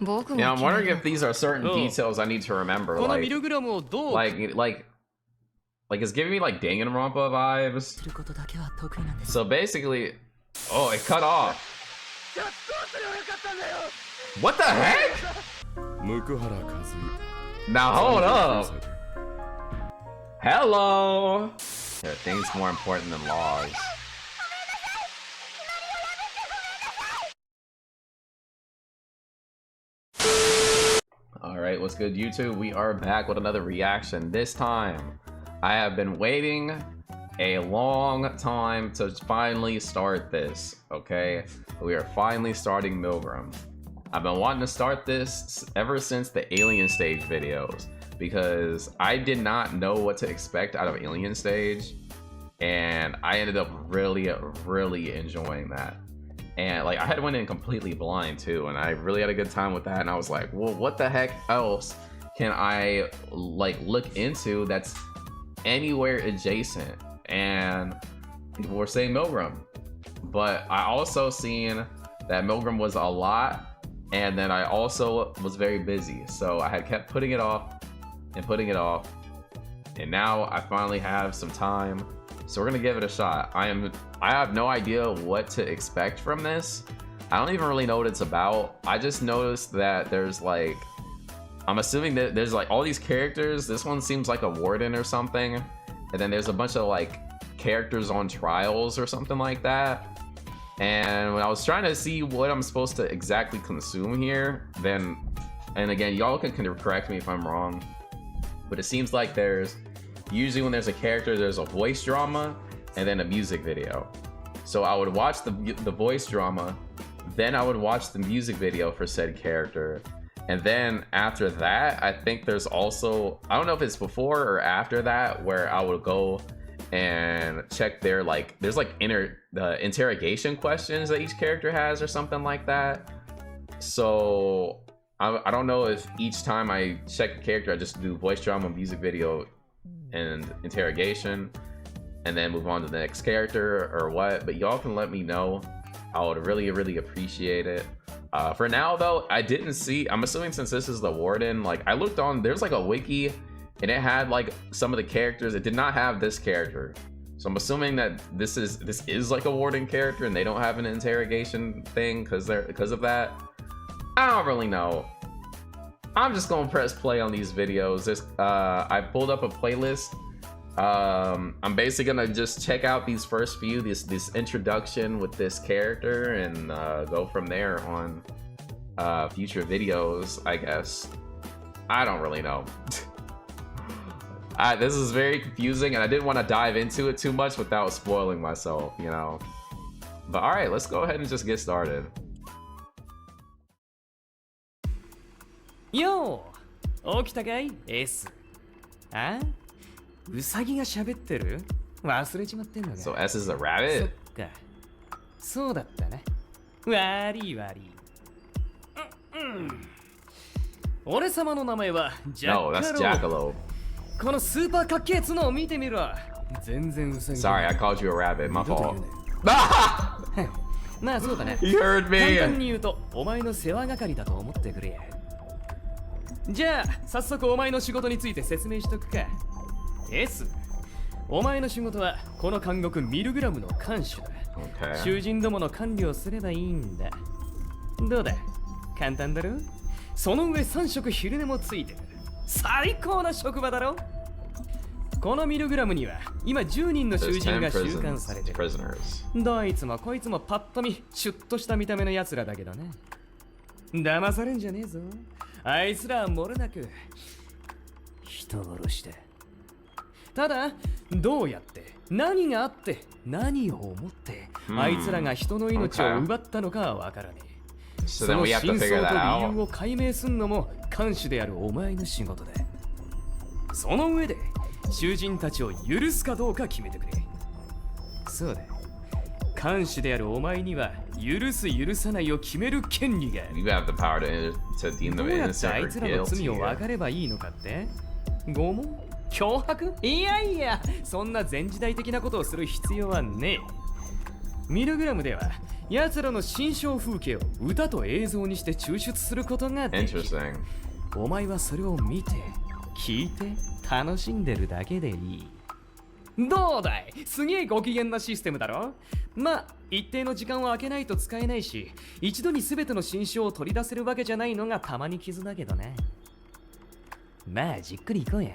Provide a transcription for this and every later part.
Yeah, I'm wondering if these are certain details I need to remember. Like it's giving me like Danganronpa vibes. So basically, oh, it cut off. What the heck? Now hold up. Hello. There are things more important than laws. Alright, what's good YouTube? We are back with another reaction. This time, I have been waiting a long time to finally start this, okay? We are finally starting Milgram. I've been wanting to start this ever since the Alien Stage videos, because I did not know what to expect out of Alien Stage, and I ended up really enjoying that. And like I had went in completely blind too, and I really had a good time with that. And I was like, well, what the heck else can I like look into that's anywhere adjacent? And people were saying Milgram, but I also seen that Milgram was a lot, and then I also was very busy, so I had kept putting it off and putting it off, and now I finally have some time. So we're gonna give it a shot. I have no idea what to expect from this. I don't even really know what it's about. I just noticed that there's like, I'm assuming that there's like all these characters. This one seems like a warden or something. And then there's a bunch of like characters on trials or something like that. And when I was trying to see what I'm supposed to exactly consume here, then, and again, y'all can correct me if I'm wrong, but it seems like there's, usually when there's a character, there's a voice drama and then a music video. So I would watch the voice drama, then I would watch the music video for said character. And then after that, I think there's also, I don't know if it's before or after that, where I would go and check their like, there's like the interrogation questions that each character has or something like that. So I don't know if each time I check a character, I just do voice drama, music video, and interrogation, and then move on to the next character or what. But y'all can let me know. I would really appreciate it. For now though, I didn't see, I'm assuming since this is the warden, like I looked on, there's like a wiki and it had like some of the characters. It did not have this character, so I'm assuming that this is like a warden character and they don't have an interrogation thing because of that. I don't really know. I'm just gonna press play on these videos. I pulled up a playlist. I'm basically gonna just check out these first few, this introduction with this character, and go from there on future videos, I guess. I don't really know. This is very confusing, and I didn't want to dive into it too much without spoiling myself, you know. But all right, let's go ahead and just get started. Yo! 起きたかい ?S。あ？ウサギが喋ってる？忘れちまってんのか。So S is a rabbit? そっか。そうだったな。悪い。俺様の名前はジャッカロー。No, that's Jackalope. このスーパーかっけえ角を見てみろ。全然ウサギ。Sorry, I called you a rabbit. My fault. まあそうだね。You heard me. 簡単に言うと、お前の世話係だと思ってくれや。じゃあ早速お前の仕事について説明しとくか。S、お前の仕事はこの監獄ミルグラムの看守だ。Okay. 囚人どもの管理をすればいいんだ。どうだ、簡単だろ。その上3食昼寝もついてる。最高な職場だろ。このミルグラムには今10人の囚人が収監されてる。どいつもこいつもパッと見シュッとした見た目のやつらだけどね。騙されんじゃねえぞ。あいつらは漏れなく人殺しだ。ただどうやって何があって何を思ってあいつらが人の命を奪ったのかはわからねえ。その真相と理由を解明すんのも看守であるお前の仕事だ。その上で囚人たちを許すかどうか決めてくれ。そうだ、看守であるお前には許す許さないを決める権利がある。You have the power to deem them innocent or guilty. どうやってあいつらの罪を分かればいいのかって？拷問？脅迫？いやいや、そんな前時代的なことをする必要はねえ。ミルグラムでは奴らの心象風景を歌と映像にして抽出することができる。お前はそれを見て聞いて楽しんでるだけでいい。どうだい、すげえご機嫌なシステムだろ。まあ一定の時間を空けないと使えないし、一度に全ての心象を取り出せるわけじゃないのがたまに傷だけどね。まあじっくりいこうや。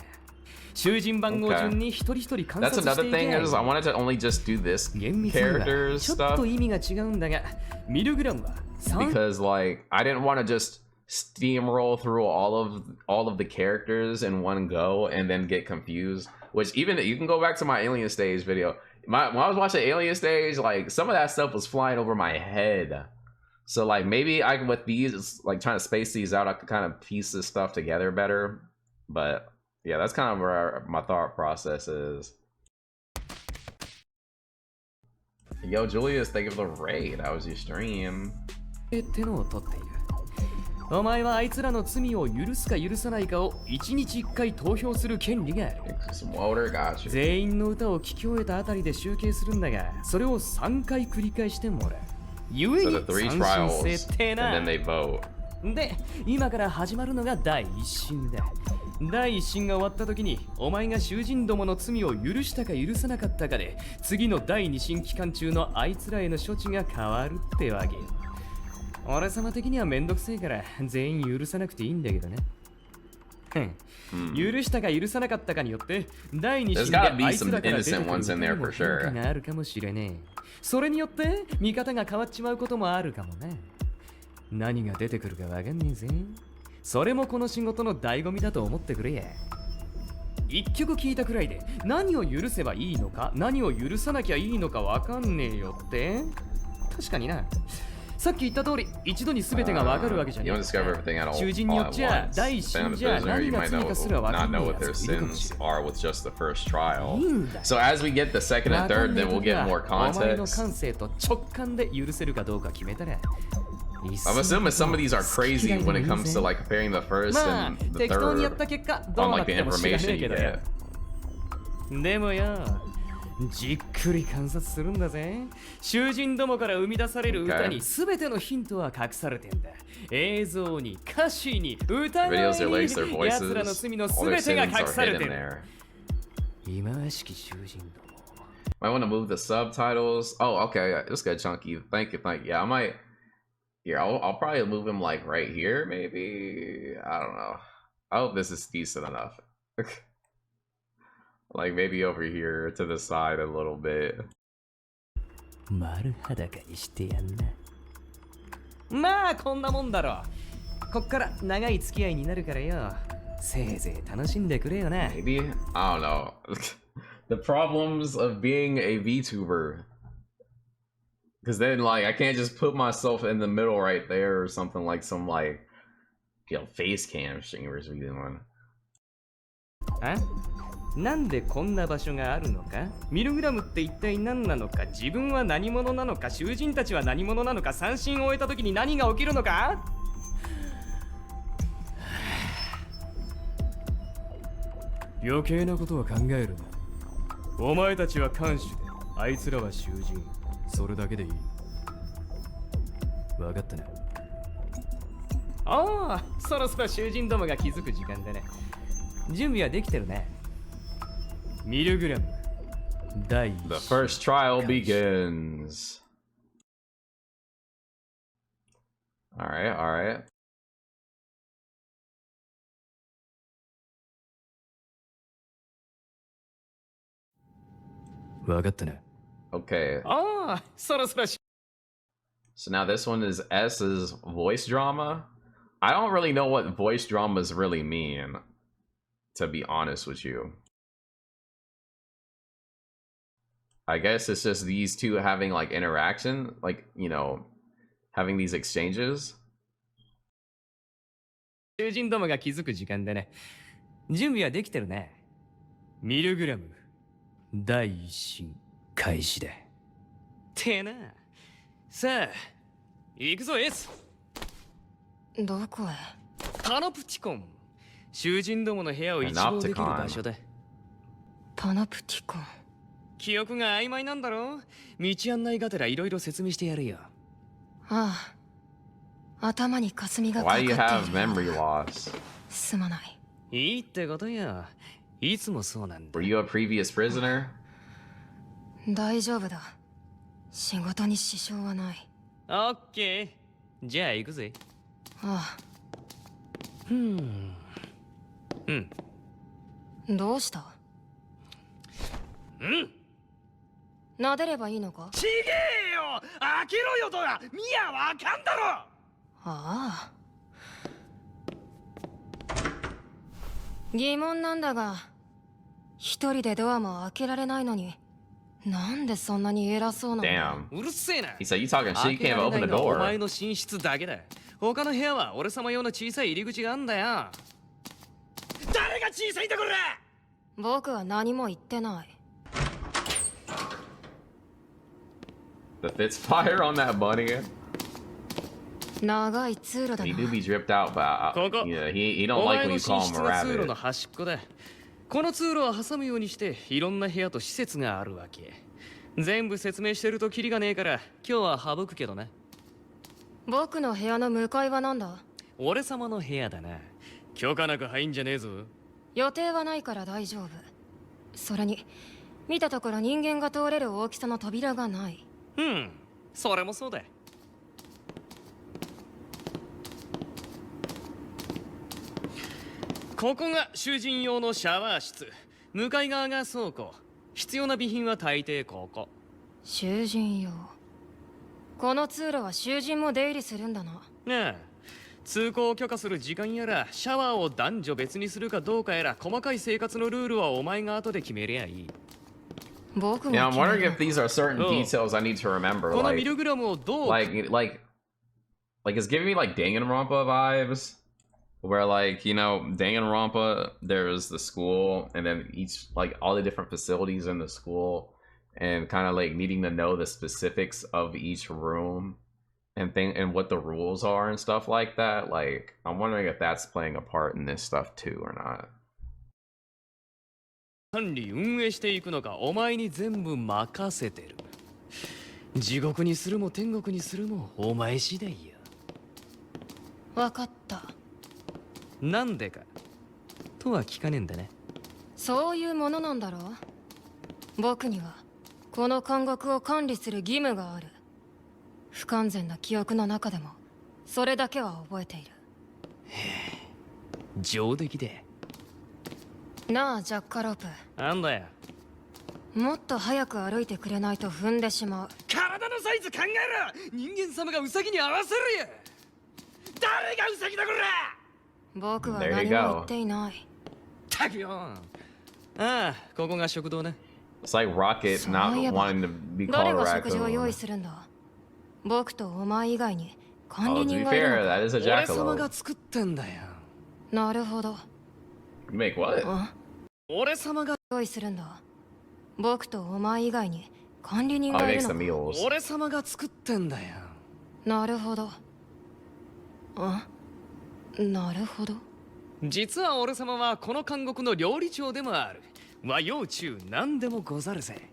囚人番号順に一人一人観察していけ。That's another thing is I wanted to only just do this characters ちょっと意味が違うんだが、ミルグラムはbecause like I didn't want to just steamroll through all of the characters in one go and then get confused. Which even you can go back to my Alien Stage video. When I was watching Alien Stage, like some of that stuff was flying over my head. So like maybe I with these like trying to space these out, I could kind of piece this stuff together better. But yeah, that's kind of where my thought process is. Yo, Julius, thank you for the raid. How was your stream? お前はあいつらの罪を許すか許さないかを1日1回投票する権利がある。全員の歌を聴き終えたあたりで集計するんだが、それを3回繰り返してもらう。ゆえに三審制ってな。で、今から始まるのが第1審だ。第1審が終わった時に、お前が囚人どもの罪を許したか許さなかったかで、次の第2審期間中のあいつらへの処置が変わるってわけよ。俺様的にはめんどくせえから全員許さなくていいんだけどね。許したか許さなかったかによって第2審であいつらから出てくる変化があるかもしれねえ。それによって見方が変わっちまうこともあるかもね。何が出てくるかわかんねえぜ。それもこの仕事の醍醐味だと思ってくれや。一曲聞いたくらいで何を許せばいいのか何を許さなきゃいいのかわかんねえよって。確かにな。さっき言った通り一度に全てがわかるわけじゃねえ。囚人によっちゃ第一審じゃ何が罪かすらわかんないやついるかもしれない。So as we get the second and third, then we'll get more お前の context. 感性と直感で許せるかどうか決めたら。I'm assuming some of these are crazy when it comes to like comparing the first まあ and the 適当にやった third 結果どう on なっ like the ても知らね information えけ you どよ。 get. でもよ、じっくり観察するんだぜ。囚人どもから生み出される歌に全てのヒントは隠されてんだ。映像に、歌詞に、歌声 Videos, their lyrics, their に、奴らの voices, 罪の all their 全てが sins 隠 are され hidden てる。 there. 忌まわしき囚人ども。Might want to move the subtitles. Oh, okay. It's good, Chunky. Thank you. Yeah, I might. Here, I'll probably move him like right here, maybe. I don't know. I hope this is decent enough. Like maybe over here to the side a little bit. 丸裸にしてやんな。まあこんなもんだろ。こっから長い付き合いになるからよ。せいぜい楽しんでくれよな。Maybe? I don't know. The problems of being a VTuber. Because then, like, I can't just put myself in the middle right there or something like some, like, you know, face cam streamers be doing. あ？なんでこんな場所があるのか？ミルグラムって一体何なのか？自分は何者なのか？囚人たちは何者なのか？三審を終えた時に何が起きるのか？余計なことは考えるな。お前たちは看守で、あいつらは囚人。それだけでいい。わかったな。ああ、そろそろ囚人どもが気づく時間だね。準備はできてるね。ミルグラム第一 The first trial begins. Alright, alright. Okay. Ah, so now this one is S's voice drama. I don't really know what voice dramas really mean, to be honest with you. I guess it's just these two having like interaction, like, you know, having these exchanges. 囚人どもが気づく時間だね。準備はできてるね。ミルグラム第一審開始だ。てな。さあ、行くぞエース。どこへ？パノプティコン。囚人どもの部屋を一望できる場所だ。パノプティコン。記憶が曖昧なんだろ。道案内がてらいろいろ説明してやるよ。ああ、頭に霞がかか Why っ do て you い have るよ。 memory loss? すまない。いいってことや。いつもそうなんだ。 Were you a previous prisoner? 大丈夫だ。仕事に支障はない。オッケー。じゃあ行くぜ。あうんあ、どうした？撫でればいいのか？ちげえよ。開けろよとはミヤわかんだろ。ああ。疑問なんだが、一人でドアも開けられないのに、なんでそんなに偉そうなんだ？ Damn. うるせえな。 He said, you talking shit, you can't even open the お前 door. の寝室だけだ。他の部屋は俺様用の小さい入り口があんだよ。誰が小さいんだこれ。僕は何も言ってない。 The fits fire on that bunny. 長い通路だ He な。 do be dripped out, but Go, go. yeah, he don't お like 前 when の you 寝 call 室 him a は通路 rabbit. の端っこだ。この通路を挟むようにしていろんな部屋と施設があるわけ。全部説明してるとキリがねえから今日は省くけどな。僕の部屋の向かいはなんだ？俺様の部屋だな。許可なく入んじゃねえぞ。予定はないから大丈夫。それに、見たところ人間が通れる大きさの扉がない。それもそうだ。ここが囚人用のシャワー室。向かい側が倉庫。必要な備品は大抵ここ。囚人用。この通路は囚人も出入りするんだな。ねえ、通行を許可する時間やらシャワーを男女別にするかどうかやら細かい生活のルールはお前が後で決めりゃいい。僕 Yeah, が I'm 決め wondering る if these are certain Oh. details I need to remember. この Like, ミルグラムをどう like it's giving me like Danganronpa vibes, where like Danganronpa, there's the school, and then each like all the different facilities in the school, and kind of like needing to know the specifics of each room, and what the rules are and stuff like that. Like, I'm wondering if that's playing a part in this stuff too or not. 管理運営していくのかお前に全部任せてる。地獄にするも天国にするもお前次第や。分かった。なんでかとは聞かねえんだね。そういうものなんだろう。僕にはこの監獄を管理する義務がある。不完全な記憶の中でもそれだけは覚えている。上出来で。なあジャッカロープ、なんだよ。もっと早く歩いてくれないと踏んでしまう。体のサイズ考えろ。人間様がウサギに合わせるや。誰がウサギだこれ。僕は There you 何 go. も言っていない。たくよ。ああ、ここが食堂ね。 It's like Rocket そう not いえば wanting to be 誰 called a が食事を用 raccoon. 意するんだ？僕とお前以外に管 Oh, 理 to be 人がいる fair, のか？ that is a 俺様が jackalope. 作ってんだよ。なるほど。 You make what? 俺様が用意するんだ。僕とお前以外に管理人 Oh, が he いる makes の the か？ meals. 俺様が作ってんだよ。なるほど。なるほど。実は俺様はこの監獄の料理長でもある。和洋中何でもござるぜ。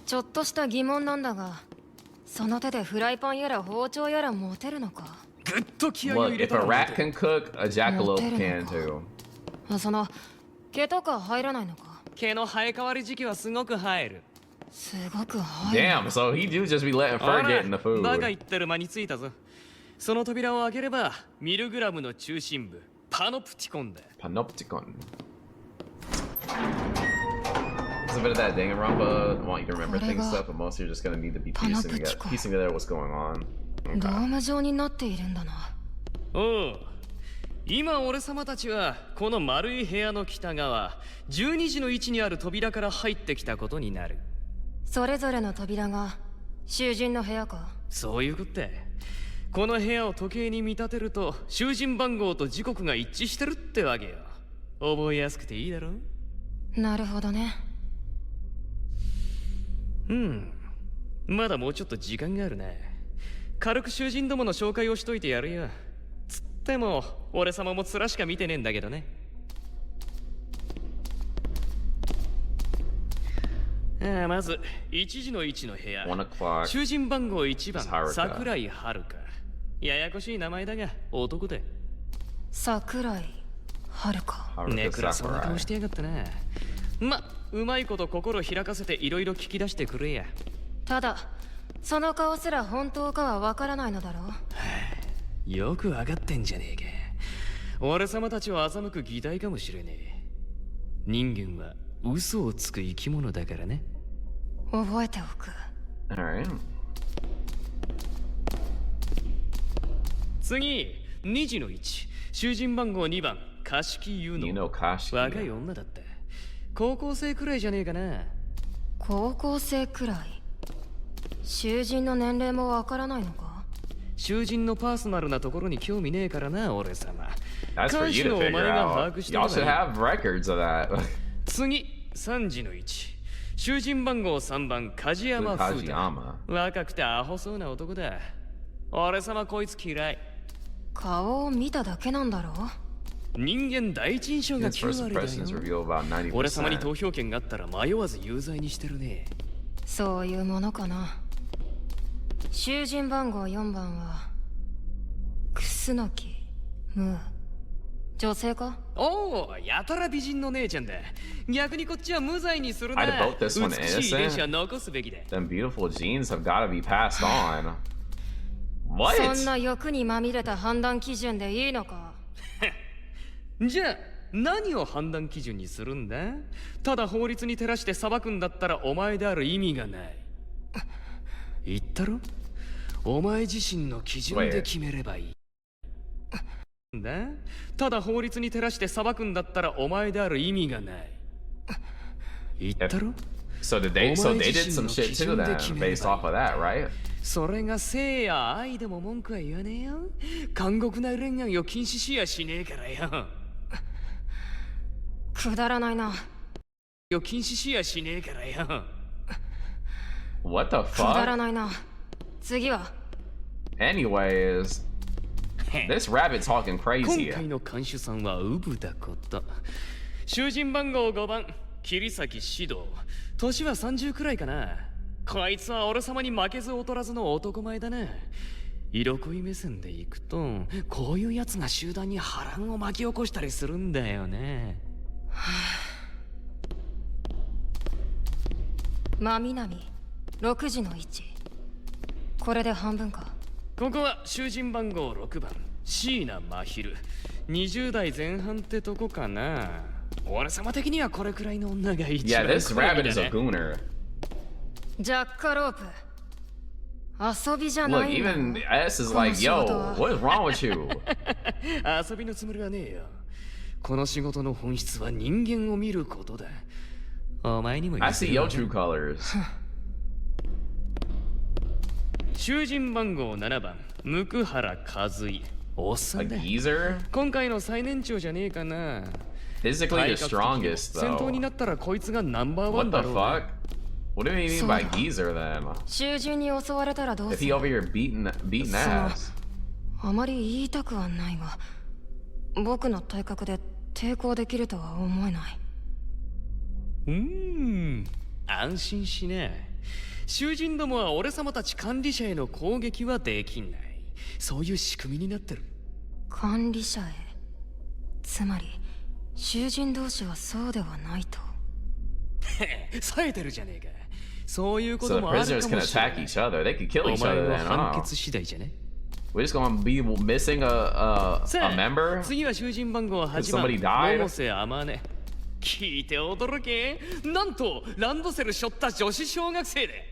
ちょっとした疑問なんだが、その手でフライパンやら包丁やら持てるのか？ぐっと気合を Look, 入れ if た a ら rat can cook, a jackalope can too. その毛とか入らないのか？毛の生え変わり時期はすごく生える。すごく入る。 Damn, so he do just be letting ほ fur ら get in the バカ food. 言ってる間についたぞ。その扉を開ければミルグラムの中心部パノプティコンだ。 Panopticon. There's a bit of that Danganronpa want you to remember things stuff, but mostly you're just gonna need to be piecing together what's going on. ド Okay. ーム状になっているんだな。おう、今俺様たちはこの丸い部屋の北側12時の位置にある扉から入ってきたことになる。それぞれの扉が囚人の部屋か？そういうことで、この部屋を時計に見立てると囚人番号と時刻が一致してるってわけよ。覚えやすくていいだろ。なるほどね。まだもうちょっと時間があるな。軽く囚人どもの紹介をしといてやるよ。つっても俺様も面しか見てねえんだけどね。まず1時の1の部屋。 1 o'clock. 囚人番号1番 Haruka. 桜井遥。ややこしい名前だが男で。桜井遥か。 Haruka ネクラそうな Sakurai. 顔してやがったな。ま、うまいこと心開かせていろいろ聞き出してくれや。ただその顔すら本当かはわからないのだろう。よくわかってんじゃねえか。俺様たちを欺く議題かもしれねえ。人間は嘘をつく生き物だからね。覚えておく。 Alright. 次、2時の1。囚人番号2番、貸木優 You 乃。 know Kashi. 若い女だった。高校生くらいじゃねえかな。高校生くらい。囚人の年齢もわからないのか。囚人のパーソナルなところに興味ねえからな、俺様。 That's for you to figure out. Y'all should have records of that. 次、3時の1。囚人番号3番、梶山風太。 Kajiyama. 若くてアホそうな男だ。俺様こいつ嫌い。顔を見ただけなんだろう。人間第一印象が His 9 first 割 impressions だよ。 reveal about 俺様に投 90%. 票権があったら迷わず有罪にしてるね。そういうものかな。囚人番号4番は楠木ムー。女性か。おお、やたら美人の姉ちゃんだ。逆にこっちは無罪にするな。 I'd vote this one 美しい遺伝子は innocent. 残すべきだ。 Them beautiful genes have gotta be passed on. What? そんな欲にまみれた判断基準でいいのか。じゃあ何を判断基準にするんだ。ただ法律に照らして裁くんだったらお前である意味がない。言ったろ、お前自身の基準で決めればいい。だ、ただ法律に照らして裁くんだったらお前である意味がない。言ったろ。 So they did some shit too then, based off of that, right? それが性や愛でも文句は言わねえよ。監獄内恋愛を禁止しやしねえからよ。くだらないな。禁止しやしねえからよ。What the くだら fuck? ないな。次は。 Anyways, this rabbit talking 今 crazy. 回の看守さんはウブだこと。囚人番号5番、桐崎指導。年は30くらいかな。こいつは俺様に負けず劣らずの男前だな。色恋目線でいくと、こういうやつが集団に波乱を巻き起こしたりするんだよね。真南6時の1。これで半分か。ここは囚人番号6番、椎名真昼。20代前半ってとこかな。俺様的にはこれくらいの女が一 Yeah, 番 this 好み rabbit だ is a ね。 gooner. ジャッカロープ。遊びじゃ Look, ないんだ。 even S is like, yo, what is wrong with you? 遊びのつもりはねえよ。この仕事の本質は人間を見ることだ。お前にも I 言 see う your true colors. 囚人番号7番、向原和井。おっさ A んだ。 geezer? 今回の最年長じゃねえかな。 Physically 体 the 格的にも strongest, 戦闘に though. なったらこいつがナンバーワ What ンだ the ろうな。 fuck? What do you mean by geezer then? 囚人に襲われたらどう If す he る。 over here beating ass. あまり言いたくはないが、僕の体格で抵抗できるとは思えない。安心しな。囚人どもは俺様たち管理者への攻撃はできない。そういう仕組みになってる。管理者へ。つまり囚人同士はそうではないと。冴えてるじゃねえか。そういうこ So と the もあるか prisoners も can しれな attack い。 each other. They could kill お each 前 other の then, 判 huh? 決次第じゃね。 We're just gonna be missing a さあ member? 次は囚人番号8番 Somebody died? 百瀬天音。聞いて驚け。なんとランドセル背負った女子小学生で。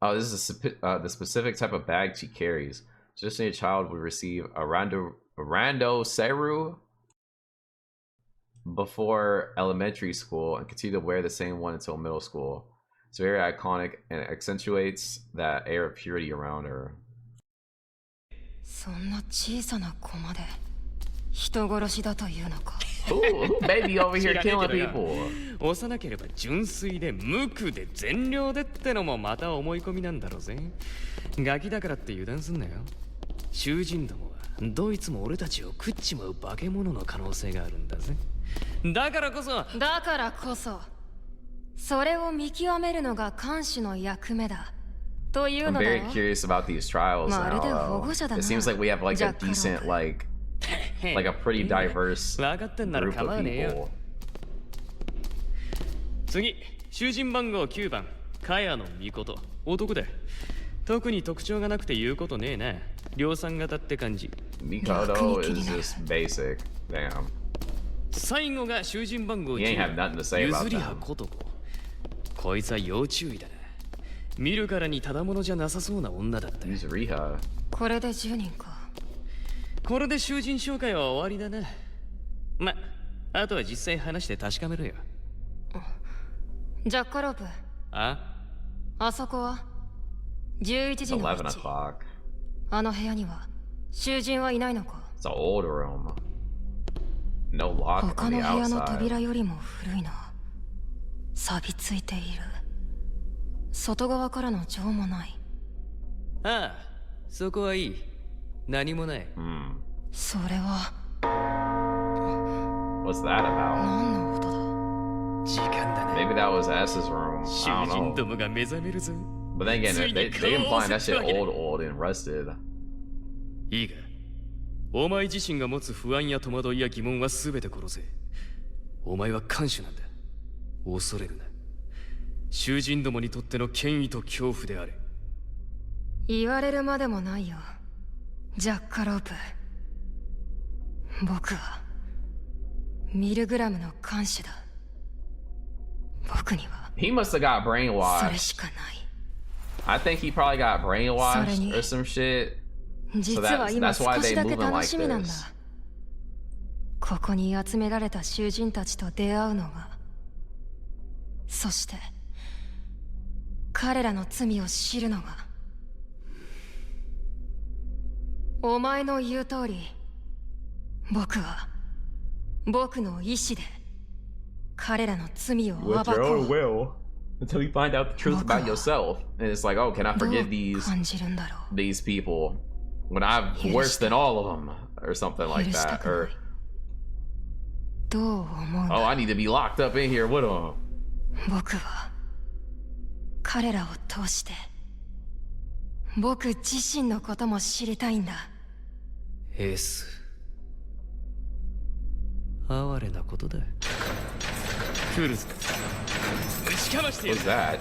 Oh, this is the specific type of bag she carries. Just a child would receive a rando seru before elementary school and continue to wear the same one until middle school. It's very iconic and accentuates that air of purity around her. そんな小さなコマで人殺しだというのか。Ooh, baby over here killing people. 幼ければ純粋で無垢で善良でってのもまた思い込みなんだろうぜ。ガキだからって油断すんなよ。囚人どもはどいつも俺たちを食っちまう化け物の可能性があるんだぜ。だからこそだからこそそれを見極めるのが看守の役目だという I'm のだ very ろう。 curious about these trials まるで now. 保護者だな。 It seems like we have like a ジャッカロー decent プ。 like a pretty diverse 分かってんなら group 構 of わねえよ。 people. 次、囚人番号9番、茅野美琴。男だ。特に特徴がなくて言うことねえな。量産型って感じ。 Mikoto is just basic. Damn. 最後が囚人番号 He ain't 10 have nothing to say ゆ about ずり them. はことこ。こいつは要注意だな。見るからにただものじゃなさそうな女だった。 He's Riha. これで10人か。これで囚人紹介は終わりだな。ま、あとは実際話して確かめろよ。ジャッカロープ、ああそこは11 It's 時の11 位置。 o'clock. あの部屋には囚人はいないのか。 It's an old room. No lock 他 on の the 部屋の outside. 扉よりも古いな。錆びついている。外側からの錠もない。あ、そこはいい。何もない。 それは What's that about? 何の音だ。時間だな。 Maybe that was S's room. 囚 I 人 don't ど know. もが目覚めるぞ。 But then again, they implying that shit ついに顔を old and rusted. いいが、お前自身が持つ不安や戸惑いや疑問は全て殺せ。お前は看守なんだ。恐れるな。囚人どもにとっての権威と恐怖であれ。言われるまでもないよ、ジャッカロープ。僕はミルグラムの看守だ。僕には He must have got それ brainwashed. しかない。 I think he probably got brainwashed それに or some shit. 実は今 that's why 少 they しだけ moving 楽 like しみなんだ。 this. ここに集められた囚人たちと出会うのが、そして彼らの罪を知るのが。お前の言う通り、僕は僕の意志で彼らの罪を暴 With your こ own う。 will. Until you find out the truth about yourself. And it's like, oh, can I どう forgive these 感じるんだろう。 these people when I'm worse than all of them or something like 許した that? くな Or い。どう思う oh, だ。 I need to be locked up in here with them. 僕は彼らを通して僕自身のことも知りたいんだ。エース。哀れなことだ。来るぞ。打ちかましてや What's る。 that?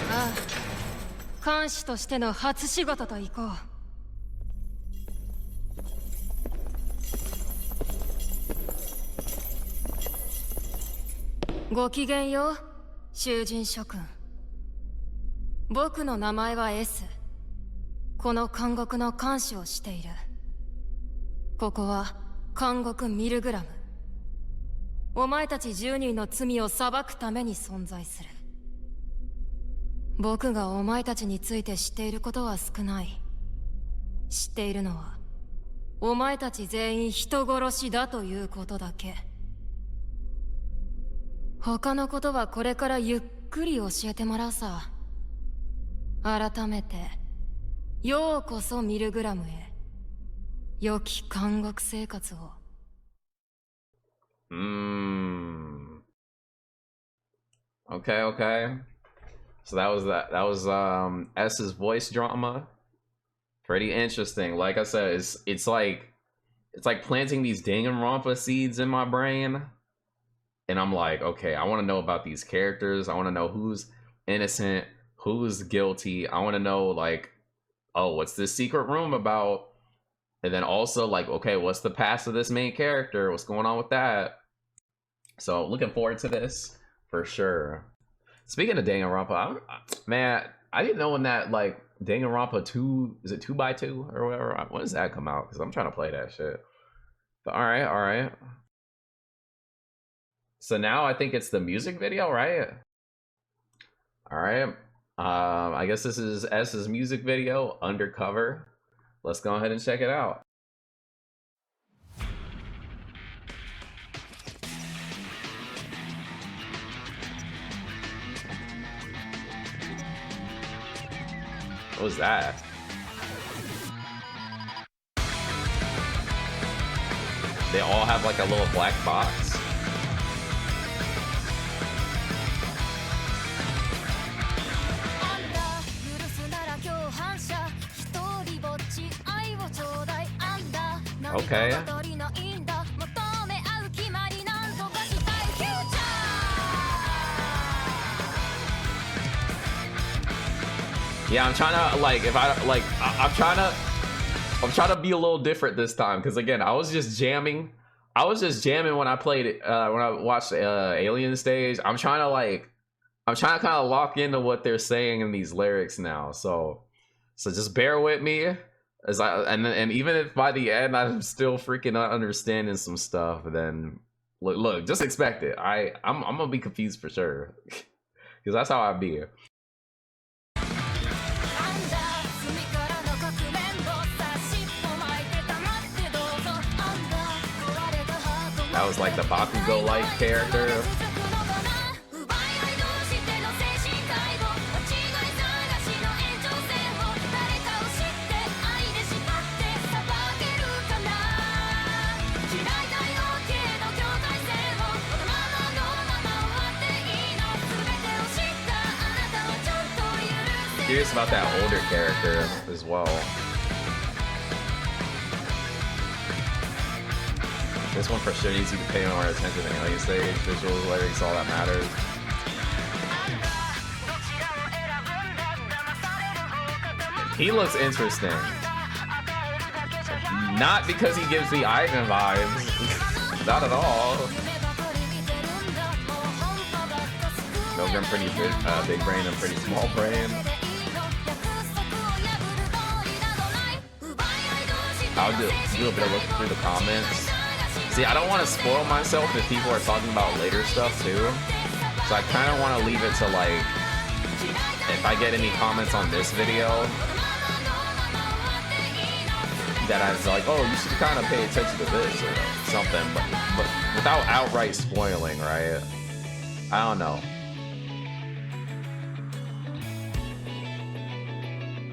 ああ、看守としての初仕事と行こう。ごきげんよう、囚人諸君。僕の名前は S。この監獄の監視をしている。ここは監獄ミルグラム。お前たち10人の罪を裁くために存在する。僕がお前たちについて知っていることは少ない。知っているのは、お前たち全員人殺しだということだけ。他のことはこれからゆっくり教えてもらうさ。改めて、ようこそミルグラムへ。良き監獄生活を。Okay, okay. So that was that. That was S's voice drama. Pretty interesting. Like I said, it's like planting these Danganronpa seeds in my brain. And I'm like, okay, I want to know about these characters. I want to know who's innocent, who's guilty. I want to know, like, oh, what's this secret room about? And then also, like, okay, what's the past of this main character? What's going on with that? So looking forward to this for sure. Speaking of Danganronpa, man, I didn't know when that, like, Danganronpa 2, is it 2x2 or whatever? When does that come out? Because I'm trying to play that shit. But all right, all right. So now I think it's the music video, right? All right. I guess this is S's music video, Undercover. Let's go ahead and check it out. What was that? They all have like a little black box. okay? Yeah, I'm trying to like, if I like, I'm trying to be a little different this time, because again, I was just jamming when I played it, when I watched Alien Stage. I'm trying to kind of lock into what they're saying in these lyrics now. So just bear with me, and even if by the end I'm still freaking not understanding some stuff, then look, just expect it. I'm gonna be confused for sure, because that's how I be. That was like the Bakugo-like character. Curious about that older character as well. This one for sure needs you to pay more attention to Alien Stage. Visuals, lyrics, all that matters. He looks interesting. Not because he gives me Ivan vibes. Not at all. Milgram pretty big brain and pretty small brain. I'll do a bit of looking through the comments. See, I don't want to spoil myself if people are talking about later stuff too. So I kind of want to leave it to like, if I get any comments on this video, that I was like, oh, you should kind of pay attention to this or something, but without outright spoiling, right? I don't know.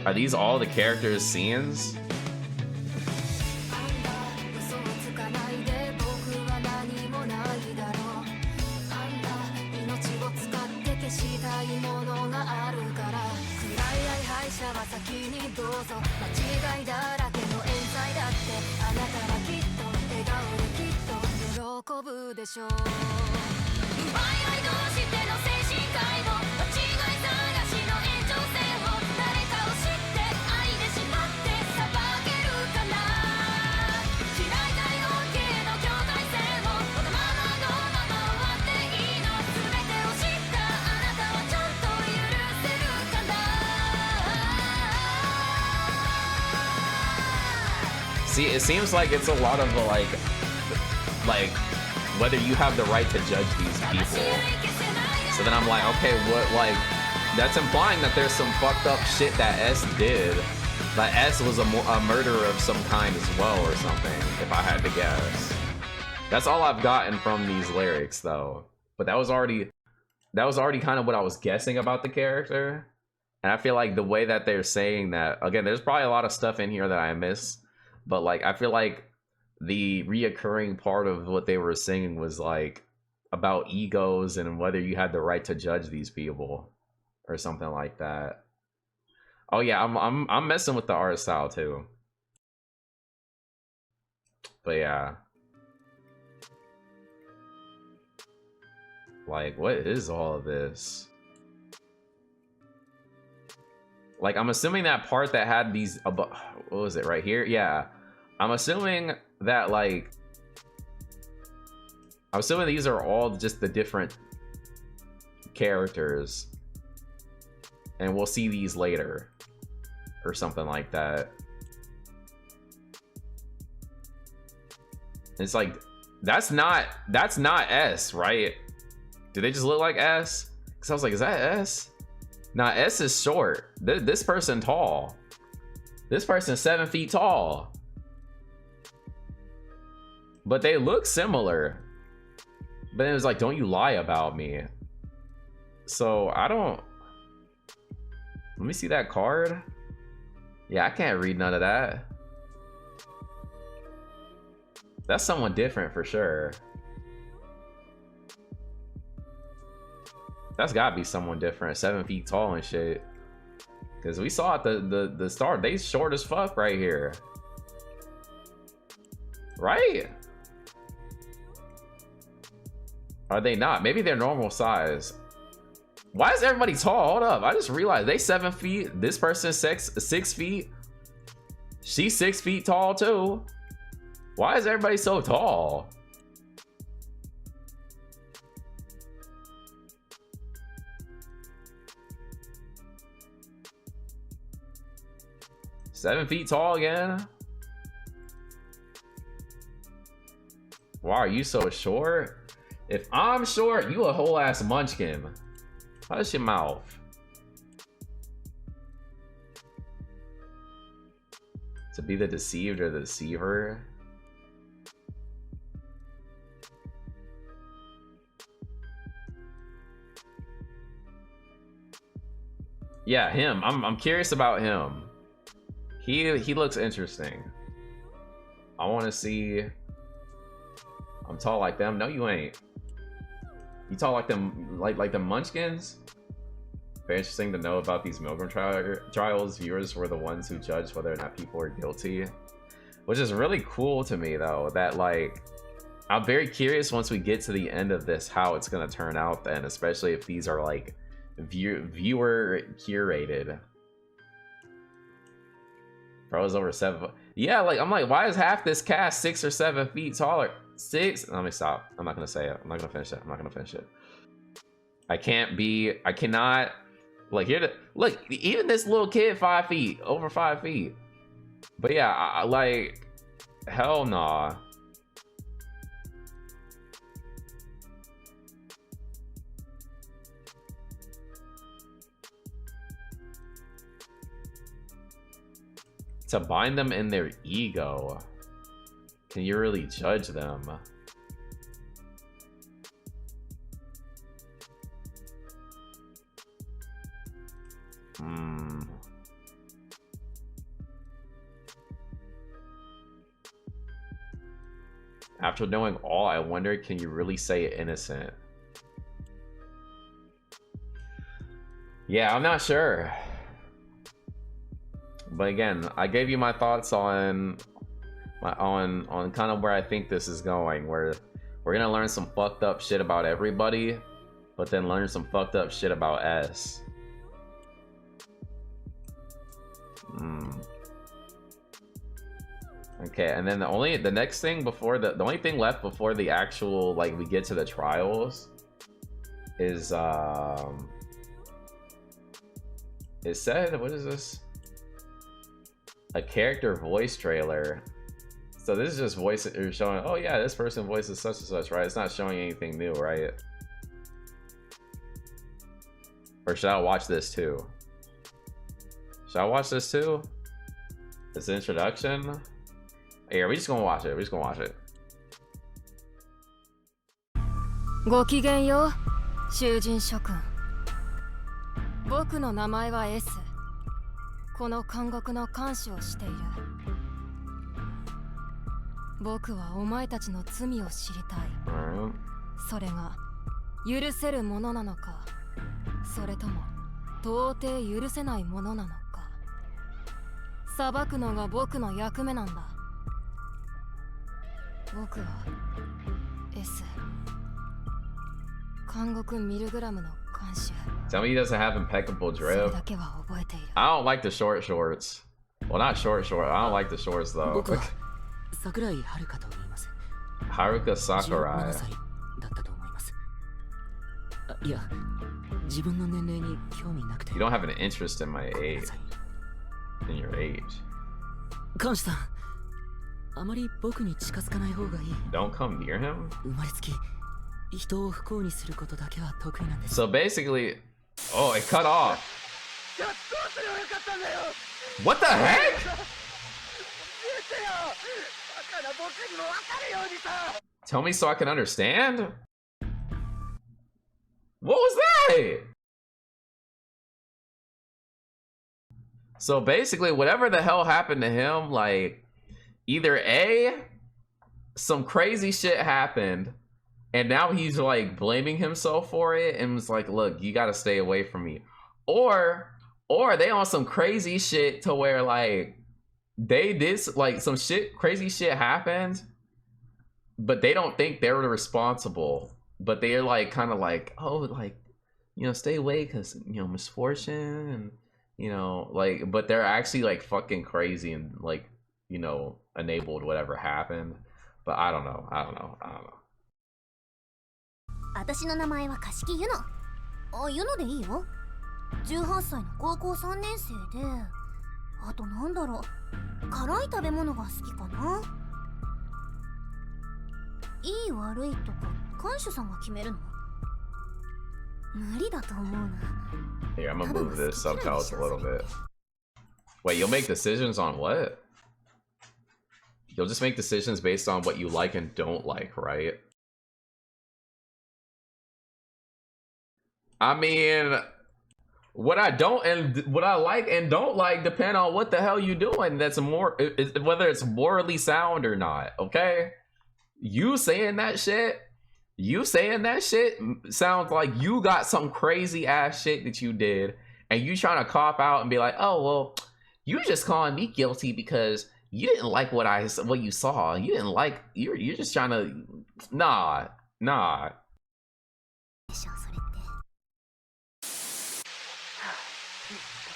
Are these all the characters' scenes? See, it seems like it's a lot of like whether you have the right to judge these people. So then I'm like, okay, what, like, that's implying that there's some fucked up shit that S did. That S was a murderer of some kind as well or something, if I had to guess. That's all I've gotten from these lyrics though. But that was already kind of what I was guessing about the character. And I feel like the way that they're saying that, again, there's probably a lot of stuff in here that I miss. But like, I feel like the reoccurring part of what they were singing was like about egos and whether you had the right to judge these people or something like that. Oh yeah, I'm messing with the art style too. But yeah. Like, what is all of this? Like, I'm assuming that part that had these, what was it, right here? Yeah. I'm assuming that, like, I'm assuming these are all just the different characters. And we'll see these later. Or something like that. It's like, that's not S, right? Do they just look like S? Because I was like, is that S? Nah, S is short. This person tall. This person's 7 feet tall. But they look similar. But it was like, don't you lie about me. So I don't. Let me see that card. Yeah, I can't read none of that. That's someone different for sure. That's gotta be someone different, 7 feet tall and shit. Cause we saw at the start, they short as fuck right here. Right? Are they not? Maybe they're normal size. Why is everybody tall? Hold up. I just realized they 7 feet. This person's 6 feet. She's 6 feet tall too. Why is everybody so tall? Seven feet tall again? Why are you so short? If I'm short, you a whole ass munchkin. Hush your mouth. To be the deceived or the deceiver? Yeah, him. I'm curious about him. He looks interesting. I want to see. I'm tall like them. No, you ain't. You tall like them, like the munchkins. Very interesting to know about these Milgram trials. Viewers were the ones who judged whether or not people were guilty, which is really cool to me, though. That, like, I'm very curious once we get to the end of this how it's gonna turn out. Then, especially if these are like viewer curated. Pros over 7. Yeah, like I'm like, why is half this cast 6 or 7 feet taller? 6. Let me stop. I'm not gonna say it. I'm not gonna finish it. I'm not gonna finish it. I cannot. Like, here, look, even this little kid 5 feet, over 5 feet. But yeah, I like, hell nah. To bind them in their ego. Can you really judge them? After knowing all, I wonder, can you really say innocent? Yeah, I'm not sure. But again, I gave you my thoughts on kind of where I think this is going, where we're gonna learn some fucked up shit about everybody, but then learn some fucked up shit about S. Okay, and then the next thing before the only thing left before the actual, like, we get to the trials is it said, what is this? A character voice trailer. So this is just voice showing, oh yeah, this person voices such and such, right? It's not showing anything new, right? Or should I watch this too? Should I watch this too? It's an introduction. Here, we just gonna watch it. We're just gonna watch it. ごきげんよう、囚人諸君。僕の名前は S。この監獄の監視をしている。僕はお前たちの罪を知りたい。それが許せるものなのか、それとも到底許せないものなのか。裁くのが僕の役目なんだ。僕は S。監獄ミルグラムの監視。Tell me he doesn't have impeccable drip. I don't like the short shorts. Well, not short. I don't like the shorts though. Haruka Sakurai. You don't have an interest in my age. In your age. Don't come near him? So basically, oh, it cut off. What the heck? Tell me so I can understand? What was that? So basically, whatever the hell happened to him, like, either A, some crazy shit happened, and now he's like blaming himself for it and was like, look, you gotta stay away from me. Or they on some crazy shit to where, like, they did, like, some shit, crazy shit happened, but they don't think they're responsible. But they're like kind of like, oh, like, you know, stay away because, you know, misfortune and, you know, like, but they're actually like fucking crazy and like, you know, enabled whatever happened. But I don't know. 私の名前は貸木ゆの。あ、ゆのでいいよ。18歳の高校3年生で、あとなんだろう、辛い食べ物が好きかな。いい悪いとか看守さんが決めるの？無理だと思うな。 Here, I'm gonna move this subtitles a little bit. Wait, you'll make decisions on what? You'll just make decisions based on what you like and don't like, right? I mean, what I don't and what I like and don't like depend on what the hell you doing. That's more, whether it's morally sound or not. Okay, you saying that shit sounds like you got some crazy ass shit that you did, and you trying to cop out and be like, oh well, you just calling me guilty because you didn't like what you saw. You didn't like, you're just trying to, nah.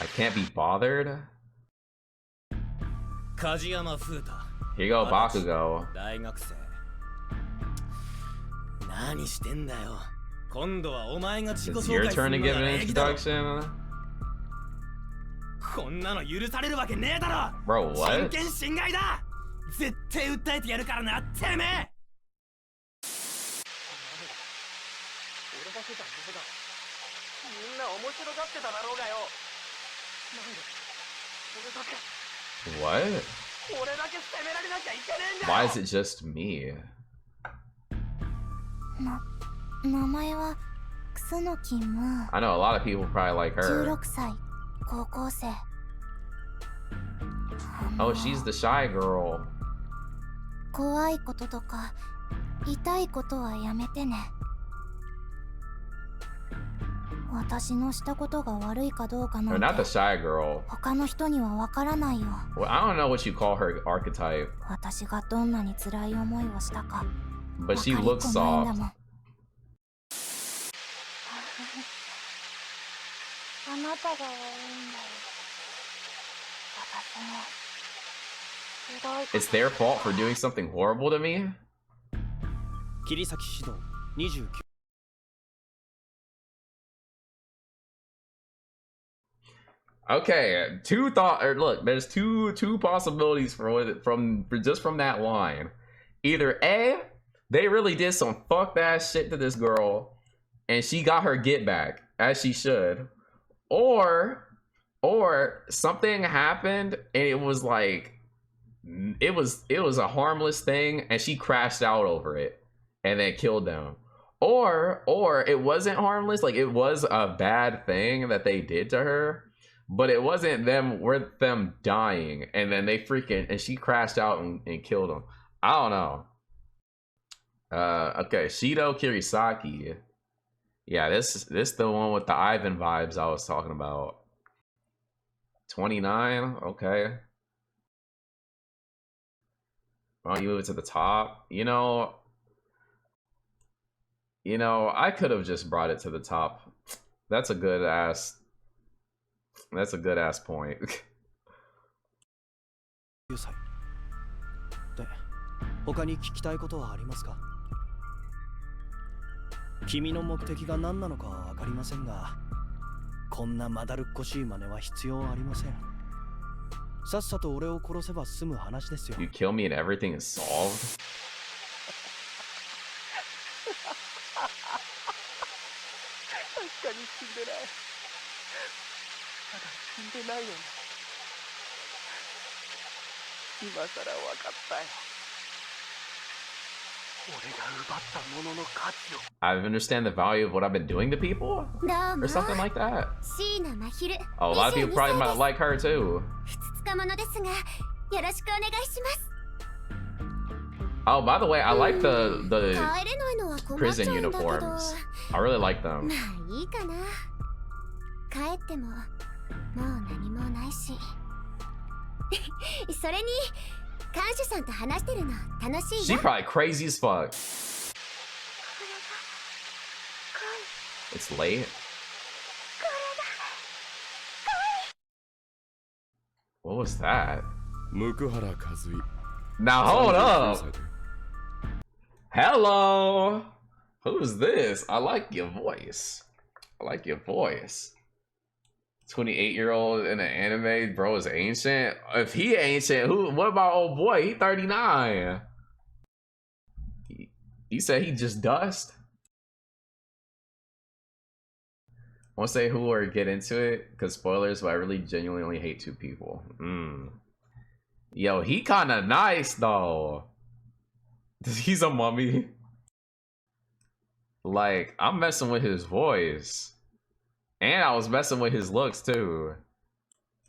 I can't be bothered. Here you go, Bakugo. It's your turn to give an introduction. Bro, what? What? Why is it just me? 名前は楠木む。 I know a lot of people probably like her. 16歳、高校生。Oh, she's the shy girl. 怖いこととか痛いことはやめてね。私のしたことが悪いかどうかなんて Not the shy girl. 他の人にはわからないよ。 Well, I don't know what you call her archetype. 私がどんなに辛い思いをしたか。 But she looks soft. あなたが悪いんだよ。私も。 It's their fault for doing something horrible to me? Okay, look, there's two possibilities from that line. Either A, they really did some fucked ass shit to this girl and she got her get back as she should, or something happened and it was like it was a harmless thing and she crashed out over it and then killed them, or it wasn't harmless, like it was a bad thing that they did to her, but it wasn't worth them dying and then and she crashed out and killed them. I don't know. Okay, Shido Kirisaki. Yeah, this the one with the Ivan vibes I was talking about. 29, okay. Why don't you move it to the top? You know, I could have just brought it to the top. That's a good ass point. 他に聞きたいことはありますか？君の目的が何なのかは分かりませんが、こんなまだるっこしい真似は必要ありません。さっさと俺を殺せば済む話ですよ。You kill me and everything is solved? 確かに死んでない。ただ死んでないよね。今さら分かったよ。 I understand the value of what I've been doing to people? Or something like that. Oh, a lot of people probably might like her too. Oh, by the way, I like the prison uniforms. I really like them. それに看守さんと話してるの楽しい She わ。 probably crazy as fuck. It's late. What was that? 向原和衣 Now hold 39 up. 歳で Hello. Who's this? I like your voice. I like your voice. 28-year-old in an anime, bro, is ancient. If he ancient, who? What about old boy? He 39. He said he just dust. I won't say who or get into it because spoilers, but I really genuinely only hate two people. Yo, he kind of nice though. He's a mummy. Like, I'm messing with his voice. And I was messing with his looks too.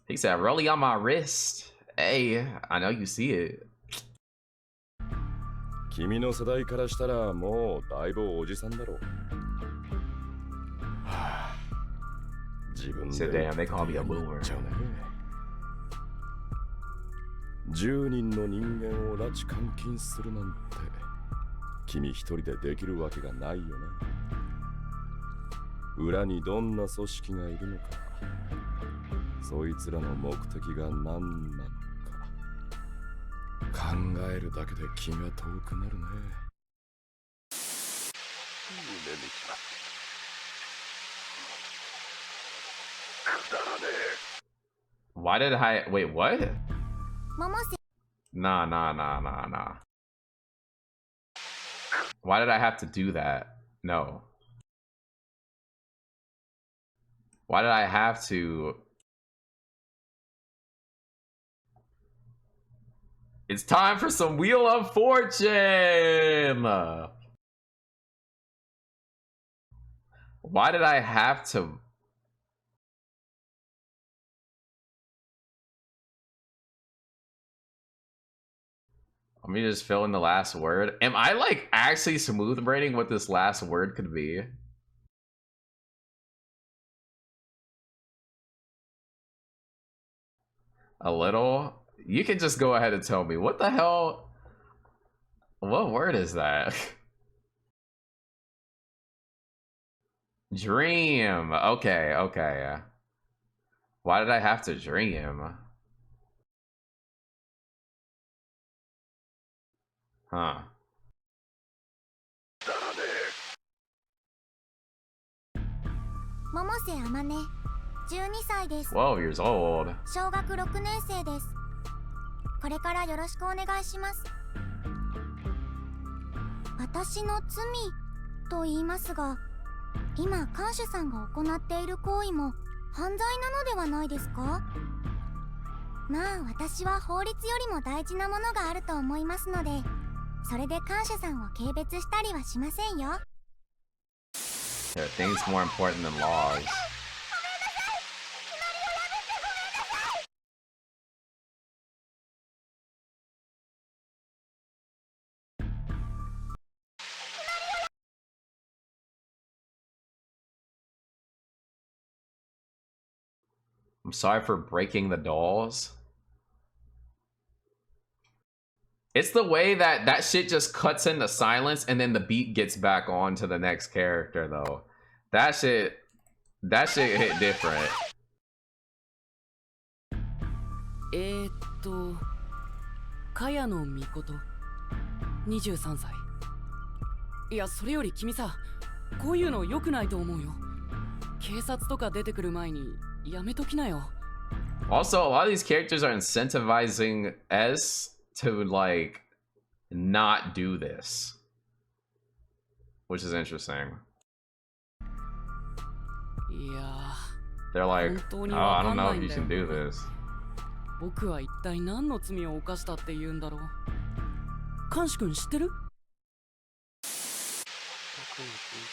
He said, really on my wrist? Hey, I know you see it. 君の世代からしたらもうだいぶおじさんだろう。はあ、自分で Said, damn, they call me a boomer. 言っちゃうね。10人の人間を拉致監禁するなんて君一人でできるわけがないよね。裏にどんな組織がいるのか、そいつらの目的が何なのか考えるだけで気が遠くなるね。夢見ちまってくだらねえ。 Why did I wait? What? 百瀬 Nah. Why did I have to do that? No. Why did I have to? It's time for some Wheel of Fortune! Why did I have to? Let me just fill in the last word. Am I like actually smooth braiding what this last word could be? A little? You can just go ahead and tell me. What the hell? What word is that? Dream. Okay. Why did I have to dream? Huh. 百瀬あまね12歳です。 12 years old. 小学6年生です。これからよろしくお願いします。私の罪と言いますが、今看守さんが行っている行為も犯罪なのではないですか？まあ私は法律よりも大事なものがあると思いますので、それで看守さんを軽蔑したりはしませんよ。 There are things more important than laws. I'm sorry for breaking the dolls. It's the way that shit just cuts into silence and then the beat gets back on to the next character though. That shit hit different. 茅野美琴23歳。いや、それより君さ、こういうの良くないと思うよ。警察とか出てくる前にやめときなよ。 Also, a lot of these characters are incentivizing S to like not do this, which is interesting. いや They're like, oh, I don't know if you should do this. 僕は一体何の罪を犯したって言うんだろう。監視君知ってる？僕の人生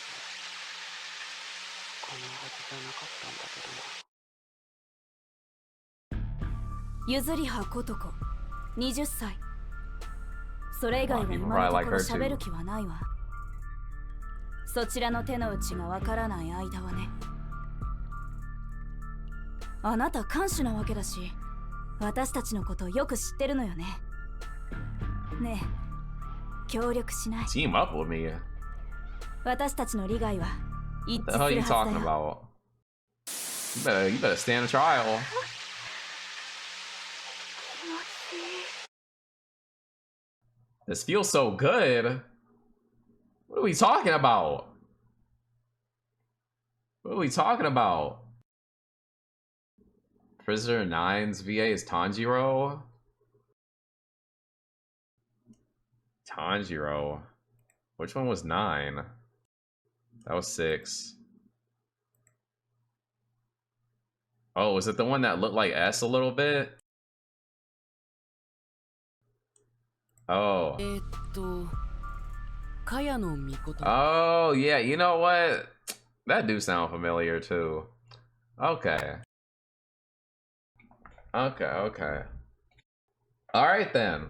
このはずじゃなかったんだけどな。ゆずりはことこ20歳。それ以外は今のところ喋る気はないわ。そちらの手の内がわからない間はね。あなた看守なわけだし、私たちのことをよく知ってるのよね。ねえ、協力しない。 Team up with me. 私たちの利害は一 What 致 the hell す are る you は talking ずだよ。 about? You better stand a trial. This feels so good. What are we talking about? What are we talking about? Prisoner 9's VA is Tanjiro? Tanjiro. Which one was 9? That was 6. Oh, was it the one that looked like S a little bit? Oh. Oh, yeah, you know what? That do sound familiar too. Okay. Okay. Alright then.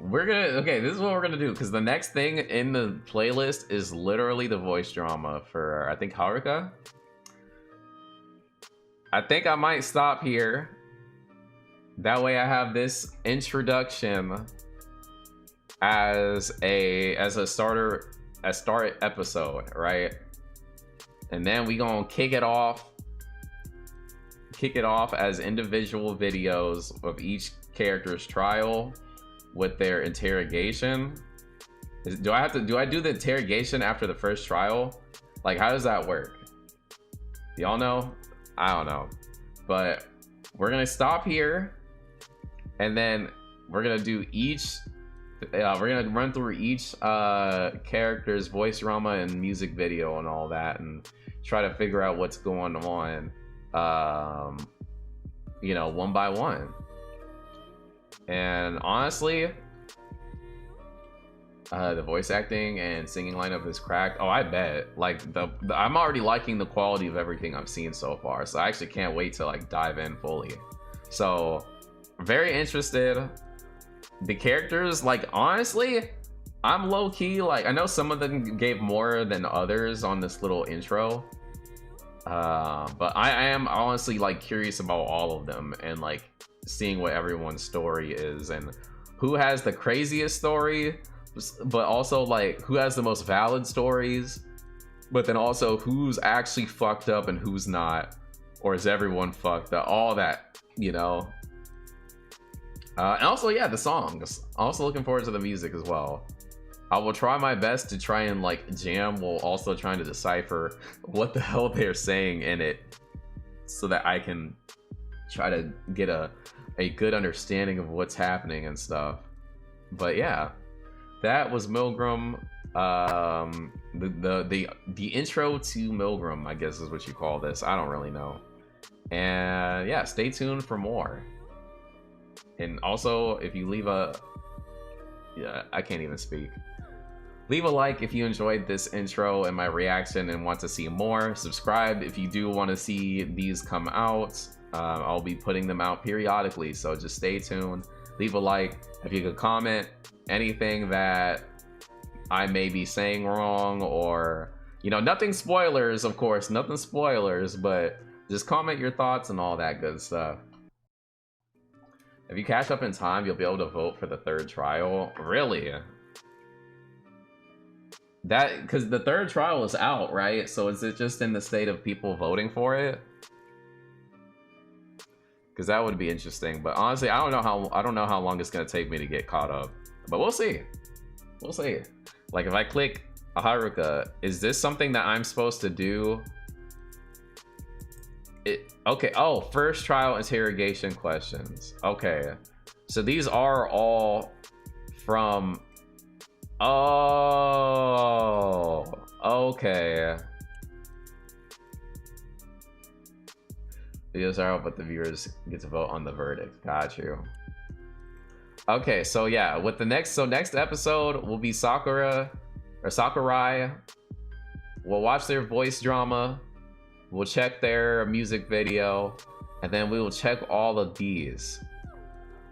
Okay, this is what we're gonna do, because the next thing in the playlist is literally the voice drama for, I think, Haruka. I think I might stop here. That way I have this introduction as a start episode, right? And then we gonna kick it off as individual videos of each character's trial with their interrogation. Do I do the interrogation after the first trial? Like, how does that work? Y'all know? I don't know. But we're gonna stop here, and then we're gonna do each we're gonna run through each character's voice drama and music video and all that, and try to figure out what's going on, you know, one by one. And honestly, the voice acting and singing lineup is cracked. Oh, I bet. Like, I'm already liking the quality of everything I've seen so far, so I actually can't wait to like dive in fully. So very interested. The characters, like, honestly, I'm low-key, like, I know some of them gave more than others on this little intro, but I am honestly like curious about all of them and like seeing what everyone's story is and who has the craziest story, but also like who has the most valid stories, but then also who's actually fucked up and who's not, or is everyone fucked up, all that, you know. And also, yeah, the songs. Also looking forward to the music as well. I will try my best to try and like jam while also trying to decipher what the hell they're saying in it, so that I can try to get a good understanding of what's happening and stuff. But yeah, that was Milgram. The intro to Milgram, I guess is what you call this. I don't really know. And yeah, stay tuned for more. And also, if you leave I can't even speak. Leave a like if you enjoyed this intro and my reaction and want to see more. Subscribe if you do want to see these come out. I'll be putting them out periodically, so just stay tuned. Leave a like. If you could comment anything that I may be saying wrong, or, you know, nothing spoilers, of course, nothing spoilers, but just comment your thoughts and all that good stuff. If you catch up in time, you'll be able to vote for the third trial. Really? That, because the third trial is out, right? So is it just in the state of people voting for it? Because that would be interesting. But honestly, I don't know how long it's gonna take me to get caught up. But we'll see. We'll see. Like, if I click Haruka, is this something that I'm supposed to do? Okay. Oh, first trial interrogation questions. Okay, so these are all from. Oh, okay. Videos are out, but the viewers get to vote on the verdict. Got you. Okay, so yeah, with the next episode will be Sakurai. We'll watch their voice drama. We'll check their music video, and then we will check all of these,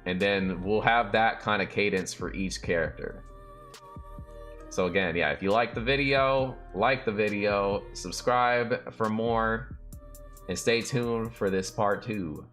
and then we'll have that kind of cadence for each character. So again, yeah, if you like the video, subscribe for more, and stay tuned for this part 2.